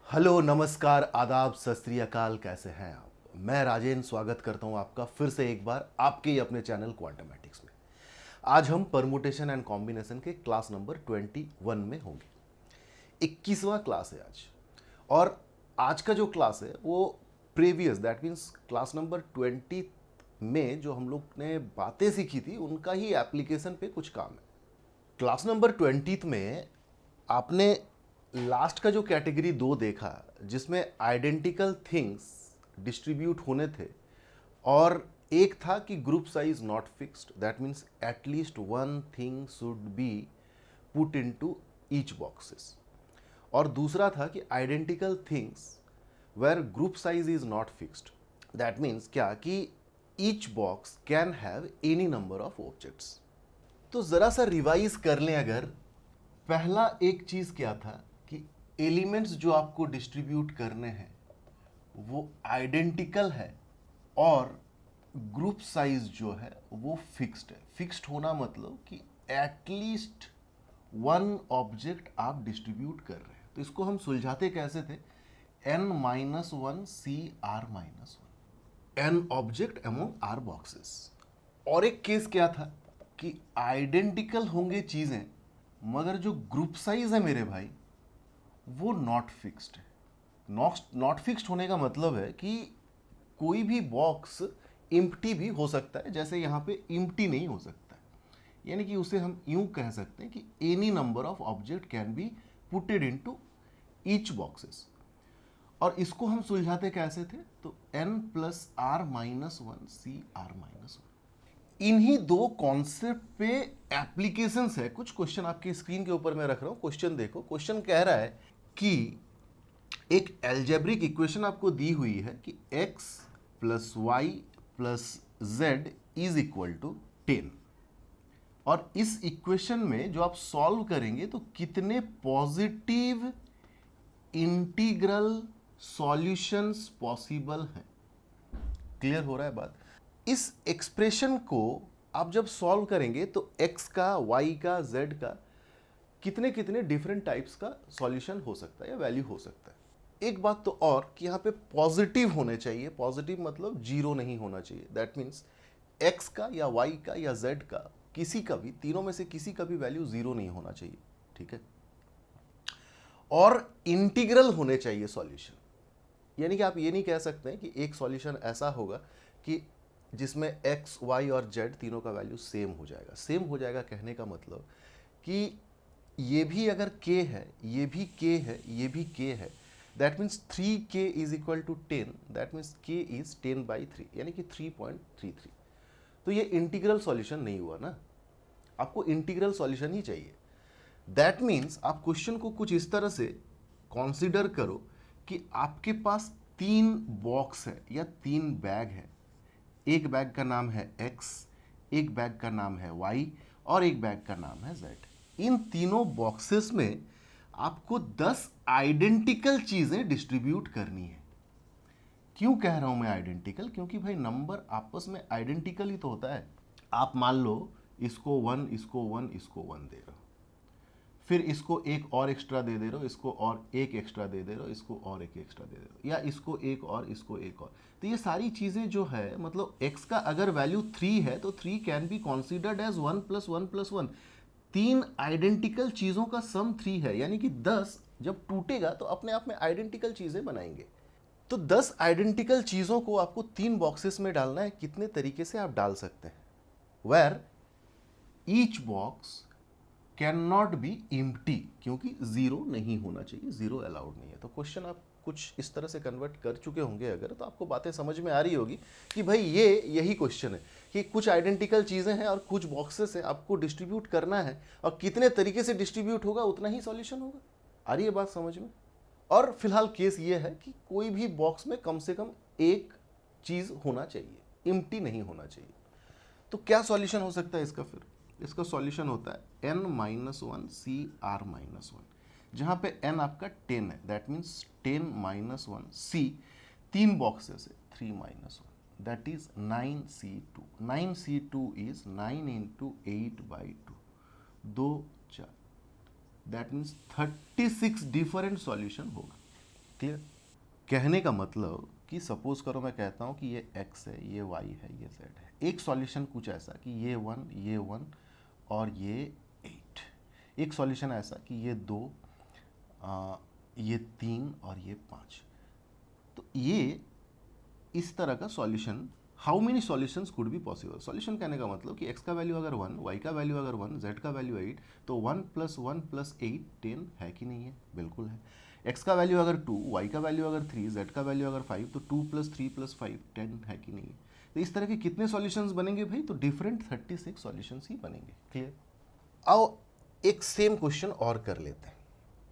Hello, नमस्कार, आदाब, सत श्री अकाल। कैसे हैं आप? मैं राजेन स्वागत करता हूं आपका फिर से एक बार आपके ही अपने चैनल क्वांटमेटिक्स में। आज हम परमुटेशन एंड कॉम्बिनेशन के क्लास नंबर 21 में होंगे। 21वां क्लास है आज। और आज का जो क्लास है वो previous that means class number 20 में जो हम लोग ने बातें सीखी थी उनका ही एप्लीकेशन पे कुछ काम है। क्लास नंबर 20 में आपने लास्ट का जो कैटेगरी 2 देखा जिसमें आइडेंटिकल थिंग्स डिस्ट्रीब्यूट होने थे, और एक था कि group size not fixed, that means at least one thing should be put into each boxes, और दूसरा था कि identical things where group size is not fixed, that means क्या कि each box can have any number of objects. तो जरा सा revise कर लें। अगर पहला एक चीज क्या था कि एलिमेंट्स जो आपको डिस्ट्रीब्यूट करने हैं वो आइडेंटिकल है और ग्रुप साइज जो है वो फिक्स्ड है। फिक्स्ड होना मतलब कि एटलीस्ट वन ऑब्जेक्ट आप डिस्ट्रीब्यूट कर रहे हैं। तो इसको हम सुलझाते कैसे थे? n-1 CR-1 n object among r boxes. और एक केस क्या था कि आइडेंटिकल होंगे चीजें मगर जो ग्रुप साइज है मेरे भाई वो नॉट फिक्स्ड है। नॉट फिक्स्ड होने का मतलब है कि कोई भी बॉक्स इम्प्टी भी हो सकता है, जैसे यहाँ पे इम्प्टी नहीं हो सकता है। यानी कि उसे हम यूं कह सकते हैं कि any number of object can be putted into each boxes. और इसको हम सुलझाते कैसे थे? तो n+r-1 CR-1। इन्हीं दो कॉन्सेप्ट पे एप्लीकेशंस है। कुछ क्वेश्चन आपके स्क्रीन के ऊपर मैं रख रहा हूं, क्वेश्चन देखो। क्वेश्चन कह रहा है कि एक एल्जेब्रिक इक्वेशन आपको दी हुई है कि x plus y plus z is equal to 10, और इस इक्वेशन में जो आप सॉल्व करेंगे तो कितने पॉजिटिव इंटीग्रल सॉल्यूशंस पॉसिबल हैं। क्लियर हो रहा है बात? इस एक्सप्रेशन को आप जब सॉल्व करेंगे तो x का, y का, z का कितने कितने डिफरेंट टाइप्स का सॉल्यूशन हो सकता है या वैल्यू हो सकता है। एक बात तो और कि यहाँ पे पॉजिटिव होने चाहिए। पॉजिटिव मतलब जीरो नहीं होना चाहिए। दैट मीन्स x का या y का या z का किसी का भी, तीनों में से किसी का भी वैल्यू जीरो नहीं होना चाहिए। ठीक है? और इंटीग्रल होने चाहिए सॉल्यूशन। यानी कि आप ये नहीं कह सकते हैं कि एक सॉल्यूशन ऐसा होगा कि जिसमें x, y और z तीनों का वैल्यू सेम हो जाएगा। सेम हो जाएगा कहने का मतलब कि ये भी अगर k है, ये भी k है, ये भी k है, that means 3k is equal to 10, that means k is 10/3 यानी कि 3.33। तो ये इंटीग्रल सॉल्यूशन नहीं हुआ ना। आपको इंटीग्रल सॉल्यूशन ही चाहिए। दैट मीन्स आप क्वेश्चन को कुछ इस तरह से कॉन्सिडर करो कि आपके पास 3 बॉक्स है या 3 बैग है। एक बैग का नाम है x, एक बैग का नाम है y और एक बैग का नाम है z। इन तीनों बॉक्सेस में आपको 10 आइडेंटिकल चीजें डिस्ट्रीब्यूट करनी है। क्यों कह रहा हूं मैं आइडेंटिकल? क्योंकि भाई नंबर आपस में आइडेंटिकल ही तो होता है। आप मान लो इसको 1, इसको 1, इसको 1 दे रहे हो, फिर इसको एक और एक्स्ट्रा दे रहे हो, इसको और एक एक्स्ट्रा दे रहे हो, इसको और एक एक्स्ट्रा दे रहे हो, या इसको एक और, इसको एक और। तो ये सारी चीज़ें जो है मतलब x का अगर वैल्यू 3 है तो 3 can be considered as 1+1+1। 3 identical चीज़ों का सम 3 है, यानी कि 10 जब टूटेगा तो अपने आप में आइडेंटिकल चीज़ें बनाएंगे। तो 10 आइडेंटिकल चीज़ों को आपको 3 बॉक्सेस में डालना है। कितने तरीके से आप डाल सकते हैं? Where each box can not be empty, क्योंकि जीरो नहीं होना चाहिए, जीरो अलाउड नहीं है। तो क्वेश्चन आप कुछ इस तरह से कन्वर्ट कर चुके होंगे अगर, तो आपको बातें समझ में आ रही होगी कि भाई ये यही क्वेश्चन है कि कुछ आइडेंटिकल चीज़ें हैं और कुछ बॉक्सेस हैं, आपको डिस्ट्रीब्यूट करना है और कितने तरीके से डिस्ट्रीब्यूट होगा उतना ही सॉल्यूशन होगा। आ रही है बात समझ में? और फिलहाल केस ये है कि कोई भी बॉक्स में कम से कम एक चीज़ होना चाहिए, इम्प्टी नहीं होना चाहिए। तो क्या सॉल्यूशन हो सकता है इसका? फिर इसका सॉल्यूशन होता है n-1 CR-1, जहां पे n आपका 10 है, दैट मीन्स 10-1 c, 3 बॉक्सेस है, 3-1, that is 9c2। 9c2 is 9 into 8/2, 2 4, that means 36 different solution होगा। क्लियर? कहने का मतलब कि सपोज करो मैं कहता हूँ कि ये x है, ये y है, ये z है। एक सॉल्यूशन कुछ ऐसा कि ये 1 और ये 8। एक सॉल्यूशन ऐसा कि ये 2, ये 3 और ये 5। तो ये इस तरह का solution, how many solutions could be possible. Solution कहने का मतलब कि x का वैल्यू अगर 1, y का वैल्यू अगर 1, z का वैल्यू 8, तो 1 + 1 + 8 10 है कि नहीं है? बिल्कुल है। x का वैल्यू अगर 2, y का वैल्यू अगर 3, z का वैल्यू अगर 5, तो 2 + 3 + 5 10 है कि नहीं है? तो इस तरह के कितने सॉल्यूशंस बनेंगे भाई? तो डिफरेंट 36 सॉल्यूशंस ही बनेंगे। क्लियर? आओ एक सेम क्वेश्चन और कर लेते हैं।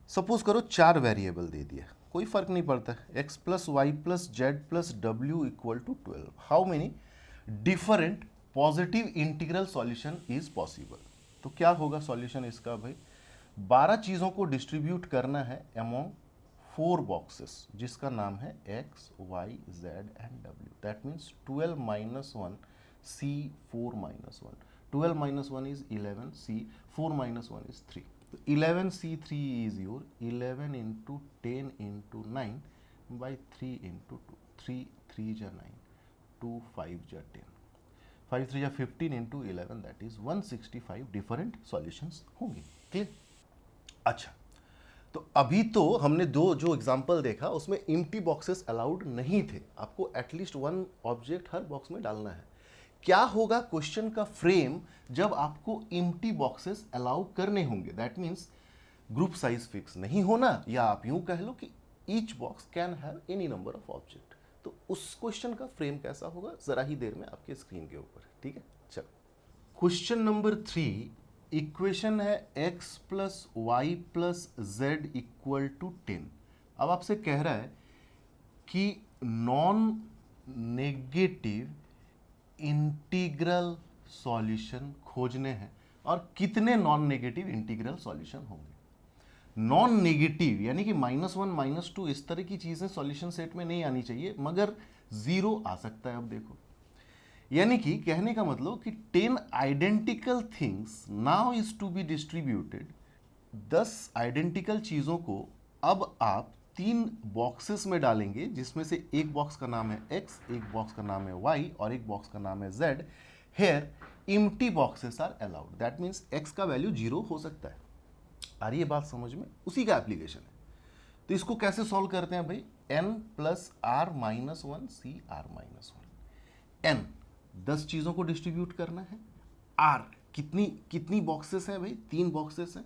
सपोज करो 4 वेरिएबल दे दिया, कोई फर्क नहीं पड़ता, x + y + z + w = 12। How many different positive integral solution is possible? तो क्या होगा सॉल्यूशन इसका भाई? 12 चीजों को डिस्ट्रीब्यूट करना है अमॉन्ग 4 बॉक्सेस, जिसका नाम है x, y, z and w। That means 12 - 1 c 4 - 1। 12 - 1 is 11, c 4 - 1 is 3। तो 11c3 is your 11 × 10 × 9 by 3 × 2। 3 3 जा 9, 2 5 जा 10, 5 3 जा 15 × 11, दैट इज 165 डिफरेंट सॉल्यूशंस होंगे। क्लियर? अच्छा, तो अभी तो हमने दो जो एग्जांपल देखा उसमें एम्प्टी बॉक्सेस अलाउड नहीं थे। आपको एटलीस्ट 1 ऑब्जेक्ट हर बॉक्स में डालना है। क्या होगा क्वेश्चन का फ्रेम जब आपको एम्प्टी बॉक्सेस अलाउ करने होंगे? That means group size fix नहीं होना, या आप यूं कह लो कि each box can have any number of object. तो उस क्वेश्चन का फ्रेम कैसा होगा जरा ही देर में आपके स्क्रीन के ऊपर। ठीक है, चलो क्वेश्चन नंबर 3। इक्वेशन है x + y + z = 10। अब आपसे कह रहा है कि नॉन नेगेटिव इंटीग्रल सॉल्यूशन खोजने हैं, और कितने नॉन नेगेटिव इंटीग्रल सॉल्यूशन होंगे। नॉन नेगेटिव यानी कि -1 -2 इस तरह की चीजें सॉल्यूशन सेट में नहीं आनी चाहिए, मगर 0 आ सकता है। अब देखो, यानी कि कहने का मतलब कि 10 identical things now is to be distributed. 10 identical चीजों को अब आप 3 बॉक्सेस में डालेंगे, जिसमें से एक बॉक्स का नाम है x, एक बॉक्स का नाम है y और एक बॉक्स का नाम है z। Here empty boxes are allowed. That means x का वैल्यू 0 हो सकता है। आ रही है बात समझ में? उसी का एप्लीकेशन है। तो इसको कैसे सॉल्व करते हैं भाई? n + r - 1 c r - 1। n 10 चीजों को डिस्ट्रीब्यूट करना है। r कितनी बॉक्सेस हैं भाई? 3 बॉक्सेस हैं।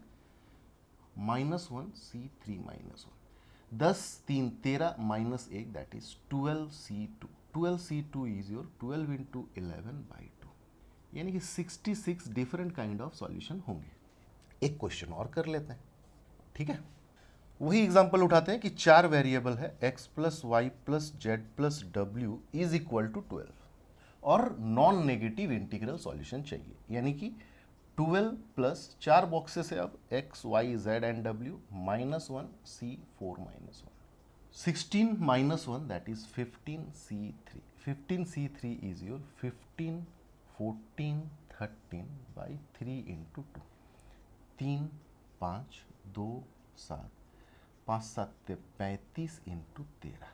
-1 c 3 - 1, 10 3 13 -1, that is 12c2। 12c2 is your 12 × 11/2, यानी कि 66 डिफरेंट काइंड ऑफ सॉल्यूशन होंगे। एक क्वेश्चन और कर लेते हैं, ठीक है? वही एग्जांपल उठाते हैं कि 4 वेरिएबल है, x + y + z + w = 12, और नॉन नेगेटिव इंटीग्रल सॉल्यूशन चाहिए। यानी कि 12 प्लस 4 बॉक्सेस है अब, x, y, z and w, -1 c 4 - 1, 16 - 1, that is 15c3। 15c3 is your 15 14 13/3 × 2। 3 5 2 7, 5 7 35 × 13,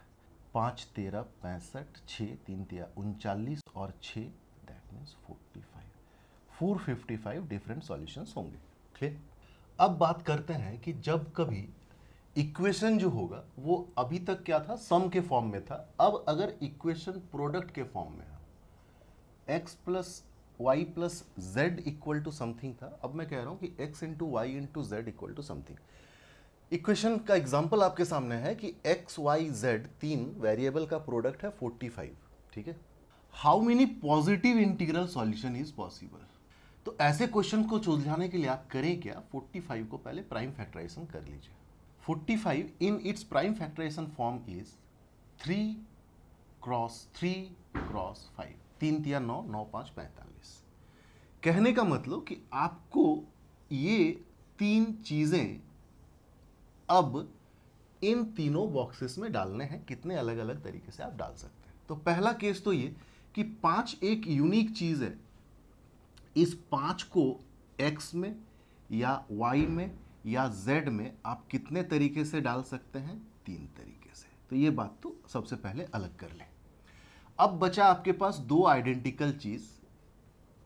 5 13 65, 6 3 13 39 और 6, दैट मीन्स 45। 455 डिफरेंट सॉल्यूशंस होंगे। ठीक, अब बात करते हैं कि जब कभी इक्वेशन जो होगा वो अभी तक क्या था? सम के फॉर्म में था। अब अगर इक्वेशन प्रोडक्ट के फॉर्म में है, x + y + z = समथिंग था, अब मैं कह रहा हूं कि x × y × z = something. Equation का एग्जांपल आपके सामने है कि x, y, z 3 वेरिएबल का प्रोडक्ट है 45। ठीक है, how many positive integral solution is possible? तो ऐसे क्वेश्चन को सुलझाने के लिए आप करें क्या? 45 को पहले प्राइम फैक्टराइजेशन कर लीजिए। 45 in its prime factorisation form is 3 × 3 × 5, 3 3 9, 9 5 45। कहने का मतलब कि आपको ये 3 चीजें अब इन तीनों बॉक्सेस में डालने हैं। कितने अलग अलग तरीके से आप डाल सकते हैं? तो पहला केस तो ये कि 5 एक यूनिक चीज है, इस 5 को x में या y में या z में आप कितने तरीके से डाल सकते हैं? 3 तरीके से। तो ये बात तो सबसे पहले अलग कर लें। अब बचा आपके पास दो आइडेंटिकल चीज,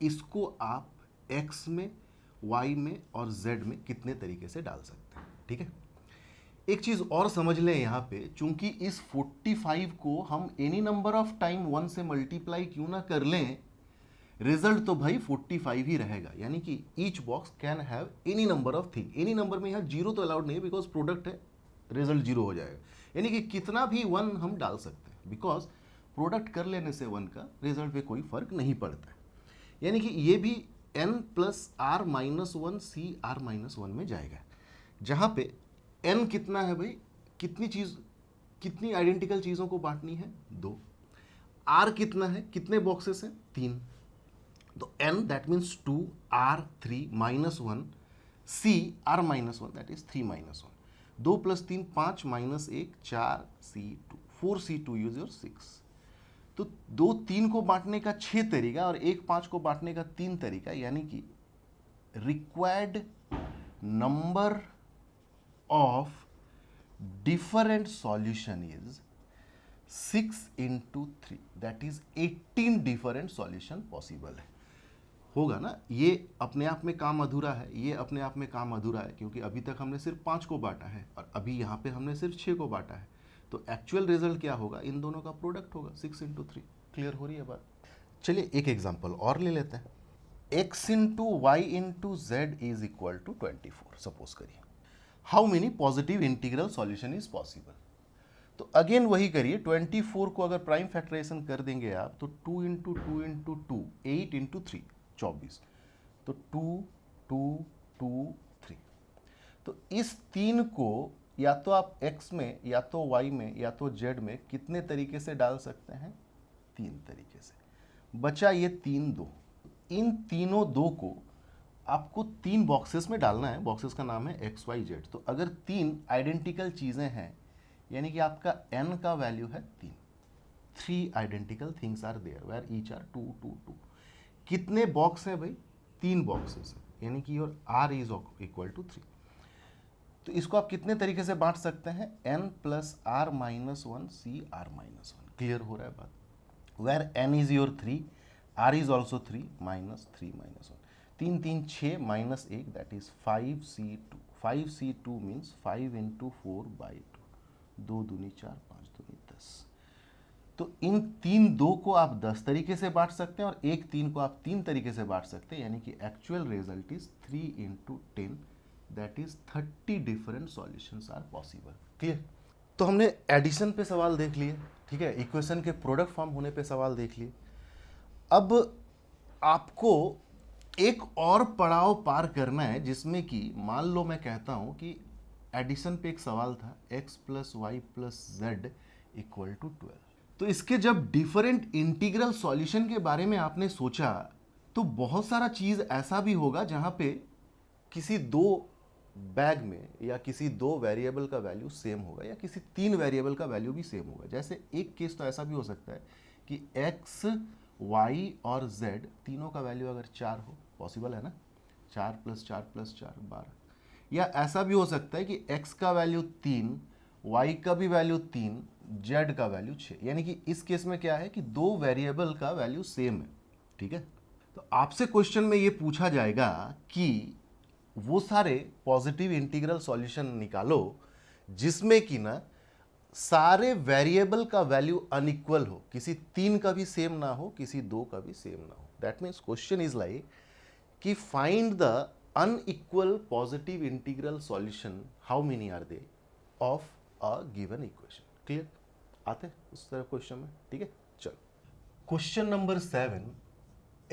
इसको आप x में, y में और z में कितने तरीके से डाल सकते हैं। ठीक है, एक चीज और समझ लें यहां पे, चूंकि इस 45 को हम एनी नंबर ऑफ टाइम 1 से मल्टीप्लाई क्यों ना कर लें, रिजल्ट तो भाई 45 ही रहेगा। यानी कि each box can have any number of thing. Any number में यहाँ जीरो तो अलाउड नहीं है, बिकॉज प्रोडक्ट है, रिजल्ट जीरो हो जाएगा। यानी कि कितना भी 1 हम डाल सकते हैं, बिकॉज प्रोडक्ट कर लेने से 1 का रिजल्ट पे कोई फर्क नहीं पड़ता है। यानी कि ये भी n plus r minus one C r minus one में जाएगा, जहां पे n कितना है भाई, कितनी आइडेंटिकल चीजों को बांटनी है, 2। r कितना है, कितने बॉक्सेस हैं, 3। तो n that means 2, r 3 minus 1, c r minus 1 that is 3 minus 1। 2 plus 3 5 minus 1 4 c2 4 c2 use your 6। तो 2 3 को बांटने का 6 तरीका और 1 5 को बांटने का 3 तरीका, यानी कि required number of different solution is 6 into 3 that is 18 different solution possible है। होगा ना, ये अपने आप में काम अधूरा है, ये अपने आप में काम अधूरा है, क्योंकि अभी तक हमने सिर्फ 5 को बांटा है और अभी यहाँ पे हमने सिर्फ 6 को बांटा है। तो एक्चुअल रिजल्ट क्या होगा, इन दोनों का प्रोडक्ट होगा 6 into 3। क्लियर हो रही है बात। चलिए एक एग्जांपल और ले लेते हैं। x into y into z is equal to 24 suppose करिए। How many positive integral solution is possible. तो अगेन वही करिए, 24 को अगर प्राइम फैक्टराइजेशन कर देंगे आप, तो 2 into 2 into 2 8 into 3 24। तो 2 2 2 3। तो इस 3 को या तो आप x में या तो y में या तो z में कितने तरीके से डाल सकते हैं, 3 तरीके से। बचा ये 3 2। इन तीनों 2 को आपको 3 बॉक्सेस में डालना है, बॉक्सेस का नाम है x y z। तो अगर 3 आइडेंटिकल चीजें हैं, यानी कि आपका n का वैल्यू है 3। 3 identical things are there where each are 2 2 2। कितने बॉक्स हैं भाई, 3 बॉक्सेस हैं, यानी कि your r is equal to 3। तो इसको आप कितने तरीके से बांट सकते हैं, n plus r minus one C r minus one. Clear हो रहा है बात। Where n is your 3, r is also 3 minus 3 minus 1। 3 3 6 minus 1 that is 5c2। 5c2 means 5 into 4 by 2। 2 दूनी 4 5 दूनी 10। तो इन 3 2 को आप 10 तरीके से बांट सकते हैं और एक 3 को आप 3 तरीके से बांट सकते हैं, यानी कि actual result is 3 into 10 that is 30 different solutions are possible. Clear. तो हमने एडिशन पे सवाल देख लिए, ठीक है, इक्वेशन के प्रोडक्ट फॉर्म होने पे सवाल देख लिए। अब आपको एक और पड़ाव पार करना है, जिसमें कि मान लो मैं कहता हूं कि एडिशन पे एक सवाल था x plus y plus z equal to 12। तो इसके जब डिफरेंट इंटीग्रल सॉल्यूशन के बारे में आपने सोचा, तो बहुत सारा चीज ऐसा भी होगा जहां पे किसी 2 बैग में या किसी 2 वेरिएबल का वैल्यू सेम होगा या किसी 3 वेरिएबल का वैल्यू भी सेम होगा। जैसे एक केस तो ऐसा भी हो सकता है कि x y और z तीनों का वैल्यू अगर 4 हो, पॉसिबल है ना, 4 प्लस 4 प्लस 4 12। या ऐसा भी हो सकता है कि x का वैल्यू 3, y का भी वैल्यू 3, z का वैल्यू 6। यानी कि इस केस में क्या है कि 2 वेरिएबल का वैल्यू सेम है। ठीक है, तो आपसे क्वेश्चन में ये पूछा जाएगा कि वो सारे पॉजिटिव इंटीग्रल सॉल्यूशन निकालो जिसमें कि ना सारे वेरिएबल का वैल्यू अनइक्वल हो, किसी 3 का भी सेम ना हो, किसी 2 का भी सेम ना हो। That means question is like कि find the unequal positive integral solution, how many are they of a given equation. Clear, आते हैं उस तरह क्वेश्चन में। ठीक है, चलो question number 7,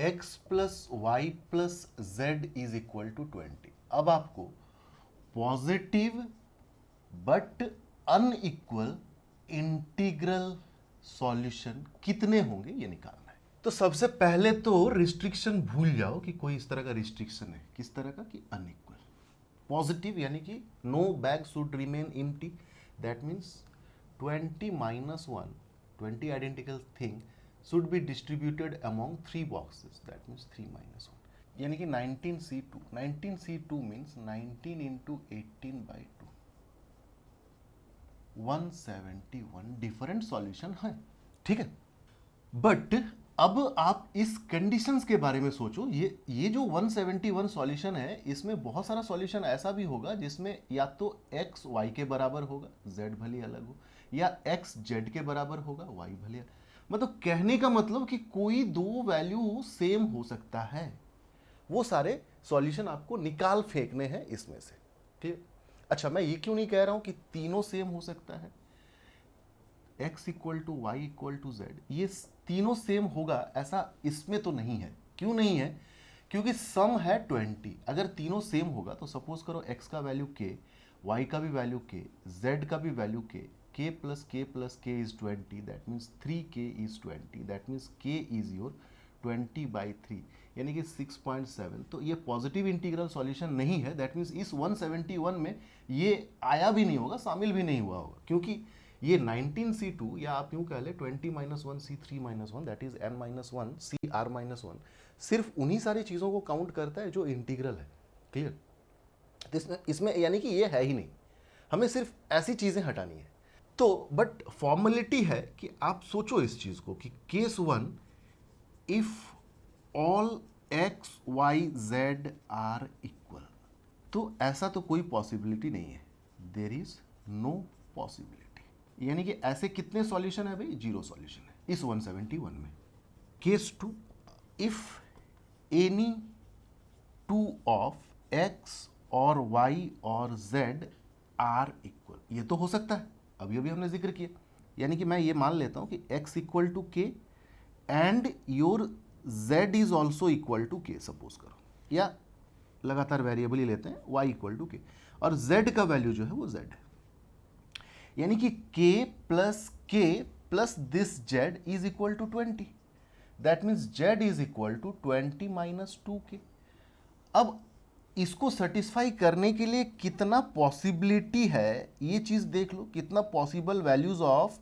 x plus y plus z is equal to 20। अब आपको positive but unequal integral solution कितने होंगे ये निकालना है। तो सबसे पहले तो रिस्ट्रिक्शन भूल जाओ कि कोई इस तरह का रिस्ट्रिक्शन है, किस तरह का, कि अनइक्वल। पॉजिटिव यानी कि no bag should remain empty, that means 20 minus 1, 20 identical thing should be distributed among 3 boxes, that means 3 minus 1, यानी कि 19c2। 19c2 means 19 into 18 by 2। 171 different solution है, ठीक है। बट अब आप इस कंडीशंस के बारे में सोचो, ये जो 171 सॉल्यूशन है, इसमें बहुत सारा सॉल्यूशन ऐसा भी होगा जिसमें या तो x y के बराबर होगा, z भले अलग हो, या x z के बराबर होगा, y भले अलग। मतलब कहने का मतलब कि कोई दो वैल्यू सेम हो सकता है, वो सारे सॉल्यूशन आपको निकाल फेंकने हैं इसमें से, ठीक। अच्छा, मैं ये क्यों नहीं कह रहा हूं कि तीनों सेम हो सकता है, x equal to y equal to z, ये तीनों सेम होगा ऐसा इसमें तो नहीं है। क्यों नहीं है? क्योंकि सम है 20। अगर तीनों सेम होगा तो सपोज करो x का वैल्यू k, y का भी वैल्यू k, z का भी value k plus k is 20, that means 3k is 20, that means k is your 20/3 यानी कि 6.7। तो ये पॉजिटिव इंटीग्रल सॉल्यूशन नहीं है, दैट मीन्स इस 171 में ये आया भी नहीं होगा, शामिल भी नहीं हुआ होगा, क्योंकि ये 19c2 या आप यूं कह ले 20-1c3-1 that is n-1 cr-1 सिर्फ उन्हीं सारी चीज़ों को काउंट करता है जो इंटीग्रल है, क्लियर। तो इसमें यानी कि ये है ही नहीं, हमें सिर्फ ऐसी चीज़ें हटानी है। तो बट फॉर्मेलिटी है कि आप सोचो इस चीज़ को कि case 1, if all x y z are equal, तो ऐसा तो कोई पॉसिबिलिटी नहीं है, देयर इज नो पॉसिबिलिटी। यानी कि ऐसे कितने सॉल्यूशन है भाई? 0 सॉल्यूशन है इस 171 में। Case 2, if any 2 of x और y और z आर इक्वल, ये तो हो सकता है, अभी अभी हमने जिक्र किया। यानी कि मैं ये मान लेता हूं कि x equal to k and your z is also equal to k, suppose करो, या लगातार वेरिएबल ही लेते हैं, y इक्वल टू k, और z का वैल्यू जो है वो z है। यानी कि k plus this z is equal to 20, that means z is equal to 20 minus 2k। अब इसको सेटिस्फाई करने के लिए कितना पॉसिबिलिटी है, ये चीज देख लो, कितना possible values of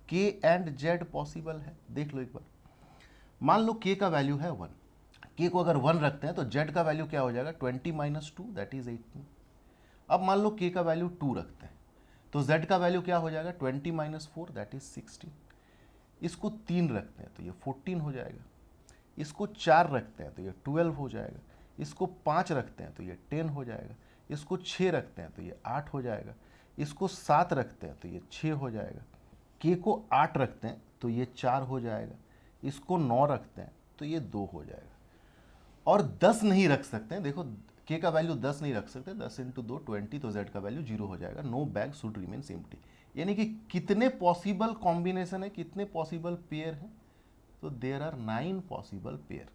k and z possible है, देख लो एक बार। मान लो k का वैल्यू है 1, k को अगर 1 रखते हैं तो z का वैल्यू क्या हो जाएगा? 20 माइनस 2 दैट इज 18। अब मान लो k का वैल्यू 2 रखते हैं तो z का वैल्यू क्या हो जाएगा? 20 माइनस 4 दैट इज 16। इसको 3 रखते हैं तो ये 14 हो जाएगा, इसको 4 रखते हैं तो ये 12 हो जाएगा, इसको 5 रखते हैं तो ये 10 हो जाएगा, इसको 6 रखते हैं तो ये 8 हो जाएगा, इसको 7 रखते हैं तो ये 6 हो जाएगा, k को 8 रखते हैं तो ये 4 हो जाएगा, इसको 9 रखते हैं तो ये 2 हो जाएगा, और 10 नहीं रख सकते हैं। देखो k का वैल्यू 10 नहीं रख सकते, 10 इंटू 2 20, तो z का वैल्यू 0 हो जाएगा। No bag should remains empty. यानी कि कितने पॉसिबल कॉम्बिनेशन है, कितने पॉसिबल पेयर हैं? तो देयर आर 9 पॉसिबल पेयर।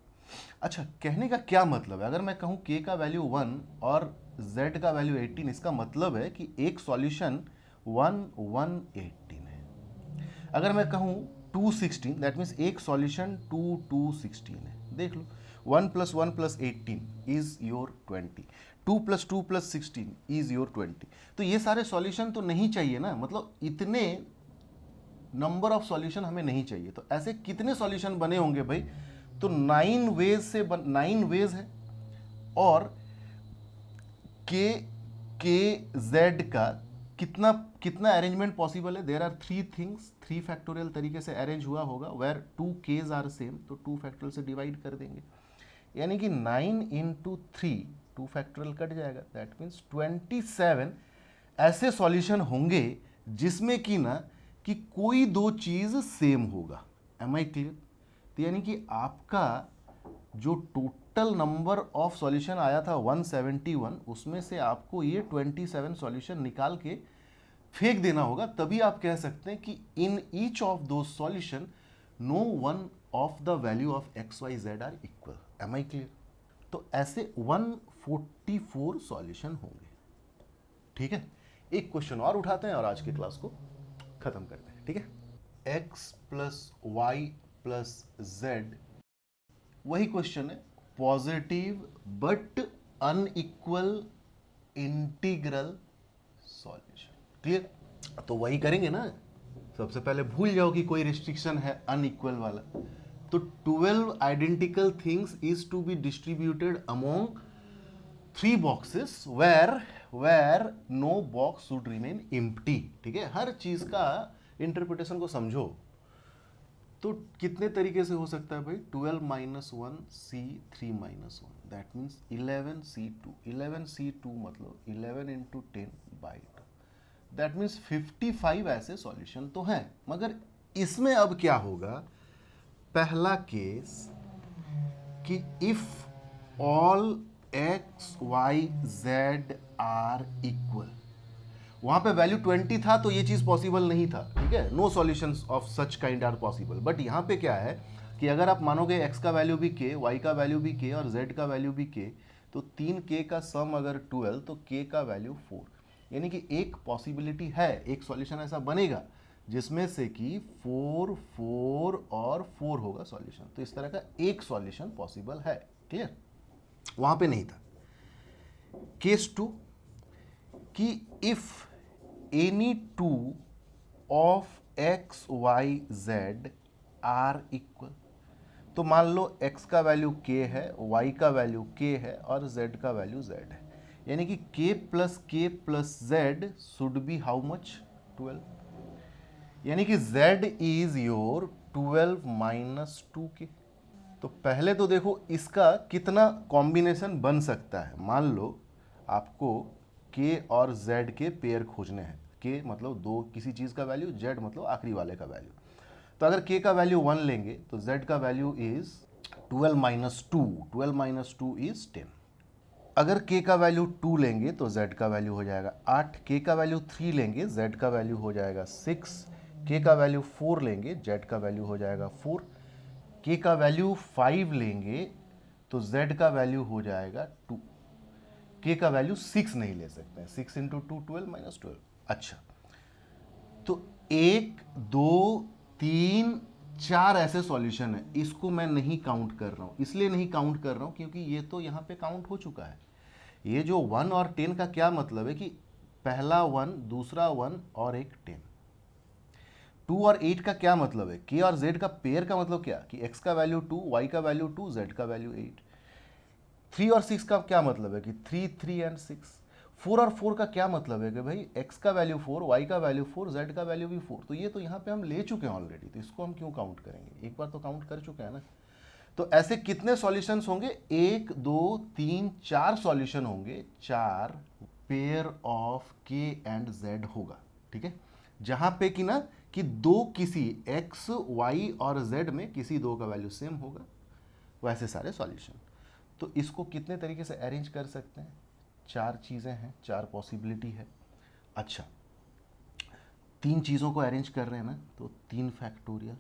अच्छा, कहने का क्या मतलब है? अगर मैं कहूँ k का वैल्यू 1 और z का वैल्यू 18, इसका मतलब है कि एक सॉल्यूशन 1 1 18 है। अगर मैं कहूँ 2 16, दैट मीन्स एक सॉल्यूशन 2 2 16 है। देख लो, 1 + 1 + 18 इज योर 20, 2 + 2 + 16 इज योर 20। तो ये सारे सॉल्यूशन तो नहीं चाहिए ना, मतलब इतने नंबर ऑफ सॉल्यूशन हमें नहीं चाहिए। तो ऐसे कितने सॉल्यूशन बने होंगे भाई? तो 9 वेज से 9 वेज है, और के जेड का कितना कितना अरेंजमेंट पॉसिबल है? देयर आर 3 थिंग्स, 3 फैक्टोरियल तरीके से अरेंज हुआ होगा, वेयर 2 केज आर सेम, तो 2 फैक्टोरियल से डिवाइड कर देंगे, यानी कि 9 इंटू 3, 2 फैक्टोरियल कट जाएगा, दैट मीन्स 27 ऐसे सॉल्यूशन होंगे जिसमें कि ना कि कोई दो चीज सेम होगा। Am I clear? तो यानी कि आपका जो टोटल नंबर ऑफ सॉल्यूशन आया था 171, उसमें से आपको ये 27 सॉल्यूशन निकाल के फेंक देना होगा, तभी आप कह सकते हैं कि इन ईच ऑफ दो solution no one of the value of x y z are equal. Am I clear? तो ऐसे 144 सॉल्यूशन होंगे, ठीक है। एक क्वेश्चन और उठाते हैं और आज की क्लास को खत्म करते हैं, ठीक है। x plus y plus z, वही क्वेश्चन है, positive but unequal integral solution, clear. तो वही करेंगे ना। सबसे पहले भूल जाओ कि कोई रिस्ट्रिक्शन है अनइक्वल वाला। तो 12 identical things is to be distributed among 3 boxes where where no box should remain empty. ठीक है, हर चीज का इंटरप्रिटेशन को समझो। तो कितने तरीके से हो सकता है भाई, 12 minus 1 C3 minus 1, that means 11C2। 11C2 मतलब 11 इंटू 10/2, दैट मीन्स 55 ऐसे सॉल्यूशन तो हैं। मगर इसमें अब क्या होगा, पहला केस कि if all x y z are equal, वहां पे वैल्यू 20 था तो ये चीज पॉसिबल नहीं था। ठीक है, no solutions of such kind are possible. But यहां पे क्या है कि अगर आप मानोगे x का वैल्यू भी k, y का वैल्यू भी k और z का वैल्यू भी k, तो 3k का सम अगर 12 तो k का वैल्यू 4, यानी कि एक पॉसिबिलिटी है, एक सॉल्यूशन ऐसा बनेगा जिसमें से कि 4 4 और 4 होगा सॉल्यूशन। तो इस तरह का एक सॉल्यूशन पॉसिबल है। क्लियर, वहां पे नहीं था। केस 2 कि if any two of x y z are equal, तो मान लो x का वैल्यू k है, y का वैल्यू k है और z का वैल्यू z है, यानी कि k plus z should be how much, 12, यानी कि z is your 12 minus 2k। तो पहले तो देखो इसका कितना कॉम्बिनेशन बन सकता है। मान लो आपको k और z के पेयर खोजने हैं, k मतलब दो किसी चीज का वैल्यू, z मतलब आखिरी वाले का वैल्यू। तो अगर k का वैल्यू 1 लेंगे तो z का value is 12 minus 2, 12 minus 2 is 10। अगर k का वैल्यू 2 लेंगे तो z का वैल्यू हो जाएगा 8, k का वैल्यू 3 लेंगे z का वैल्यू हो जाएगा 6, k का वैल्यू 4 लेंगे z का वैल्यू हो जाएगा 4, k का वैल्यू 5 लेंगे तो z का वैल्यू हो जाएगा 2, k का वैल्यू 6 नहीं ले सकते हैं, 6 इंटू 2 12 माइनस 12। अच्छा, तो 1 2 3 4 ऐसे सॉल्यूशन है, इसको मैं नहीं काउंट कर रहा हूं। इसलिए नहीं काउंट कर रहा हूं क्योंकि ये तो यहां पे काउंट हो चुका है। ये जो 1 और 10 का क्या मतलब है कि पहला 1 दूसरा 1 और एक 10। 2 और 8 का क्या मतलब है, k और z का पेयर का मतलब क्या कि x का वैल्यू 2, y का वैल्यू 2, z का वैल्यू 8। 3 और 6 का क्या मतलब है कि 3 3 एंड 6। 4 और 4 का क्या मतलब है कि भाई x का वैल्यू 4, y का वैल्यू 4, z का वैल्यू भी 4। तो ये तो यहाँ पे हम ले चुके हैं ऑलरेडी, तो इसको हम क्यों काउंट करेंगे, एक बार तो काउंट कर चुके हैं ना। तो ऐसे कितने सॉल्यूशंस होंगे, 1 2 3 4 सॉल्यूशन होंगे, 4 pair of k and z होगा। ठीक है, जहां पे कि ना कि दो किसी x y और z में किसी दो का वैल्यू सेम होगा, वैसे सारे सॉल्यूशन। तो इसको कितने तरीके से अरेंज कर सकते हैं, 4 चीज़ें हैं, 4 पॉसिबिलिटी है। अच्छा, 3 चीज़ों को अरेंज कर रहे हैं ना, तो 3 फैक्टोरियल,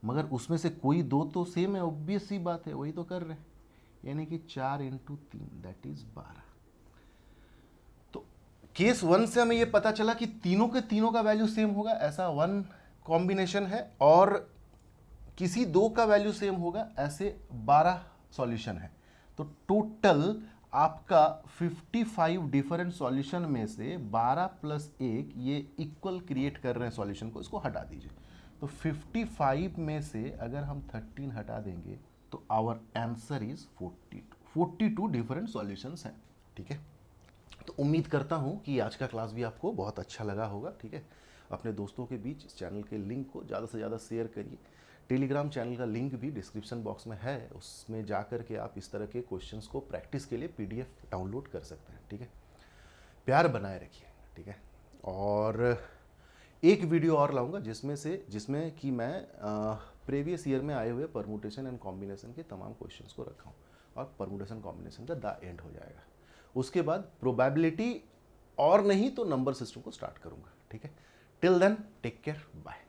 मगर उसमें से कोई दो तो सेम है, ऑब्वियस सी बात है, वही तो कर रहे हैं, यानी कि 4 इंटू 3 दैट इज 12। तो केस 1 से हमें ये पता चला कि तीनों के तीनों का वैल्यू सेम होगा, ऐसा 1 कॉम्बिनेशन है, और किसी दो का वैल्यू सेम होगा, ऐसे 12 सॉल्यूशन है। तो टोटल आपका 55 डिफरेंट सॉल्यूशन में से 12 प्लस 1 ये इक्वल क्रिएट कर रहे हैं सॉल्यूशन को, इसको हटा दीजिए। तो 55 में से अगर हम 13 हटा देंगे तो our answer is 42 different solutions हैं। ठीक है, तो उम्मीद करता हूं कि आज का क्लास भी आपको बहुत अच्छा लगा होगा। ठीक है, अपने दोस्तों के बीच इस चैनल के लिंक को ज़्यादा से ज़्यादा शेयर करिए। टेलीग्राम चैनल का लिंक भी डिस्क्रिप्शन बॉक्स में है, उसमें जा कर के आप इस तरह के क्वेश्चंस को प्रैक्टिस के लिए PDF डाउनलोड कर सकते हैं। ठीक है, प्यार बनाए रखिए। ठीक है, और एक वीडियो और लाऊंगा जिसमें कि मैं प्रीवियस ईयर में आए हुए परमुटेशन एंड कॉम्बिनेशन के तमाम क्वेश्चंस को रखा हूँ, और परमुटेशन कॉम्बिनेशन का द एंड हो जाएगा। उसके बाद प्रोबेबिलिटी और नहीं तो नंबर सिस्टम को स्टार्ट करूँगा। ठीक है, till then take care, bye.